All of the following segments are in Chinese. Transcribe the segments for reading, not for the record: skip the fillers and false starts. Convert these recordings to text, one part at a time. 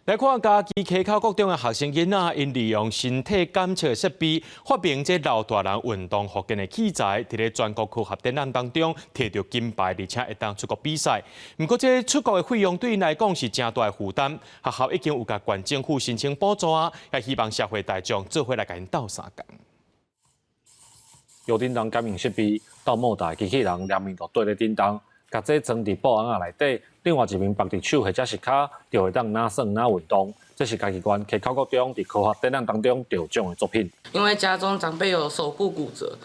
来看嘉义溪口国中的学生囡仔，因利用身体检测设备，发明这老大人运动福建的器材，伫咧全国科学展览当中摕到金牌，而且会当出国比赛。不过，这出国的费用对因来讲是真大的负担。学校已经有甲县政府申请补助啊，也希望社会大众做伙来甲因斗相共。由叮当感应设备到某台机器人两面都对咧叮当。甲这装伫布盒内底，另外一名绑伫手或者是脚，就会当哪耍哪运动。这是嘉义县溪口国中伫科学展览当中得奖的作品。因为家中长辈有手部骨折，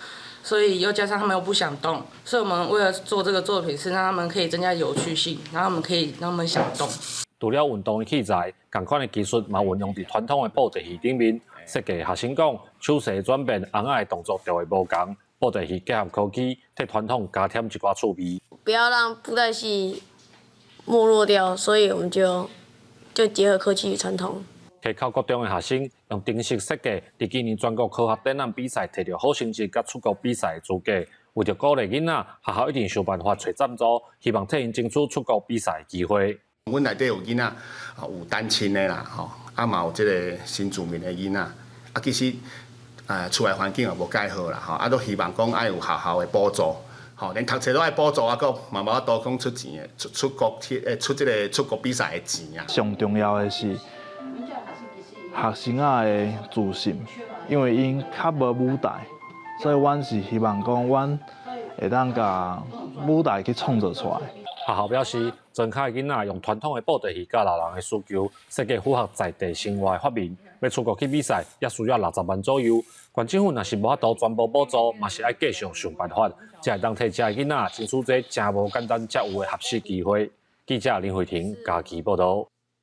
所以又加上他们又不想动，所以我们为了做这个作品，是让他们可以增加有趣性，然后我们可以让他们想动。除了运动的器材，同款的技术嘛运用伫传统的布袋戏顶面。设计学生讲，手势转变红仔的动作就会无同。布袋戏结合科技，替传统加添一寡趣味。不要让布袋戏没落掉，所以我们就结合科技与传统。溪口国中的学生用定式设计，伫今年全国科学展览比赛摕到好成绩，甲出国比赛的资格。为着鼓励囡仔，学校一定想办法找赞助，希望替因争取出国比赛的机会。阮内底有囡仔，有单亲的啦，吼，嘛有即个新住民的囡仔，其实厝内环境也无介好啦，吼，都希望讲爱有学校的补助。吼，连读册都爱补助啊，搁嘛无多讲出钱的，出国出国比赛的钱啊。上重要的是学生仔的自信，因为因较无舞台，所以阮是希望讲阮会当甲舞台去创造出来。学校表示，全卡的囡仔用传统的布袋戏甲老人的需求，设计符合在地生活的发明。要出国去比赛，也需要60万左右。县政府若是无法度全部补助，嘛是爱继续想办法，才会当替这囡仔争取这真无简单才有的合适机会。记者林慧婷，嘉义报道。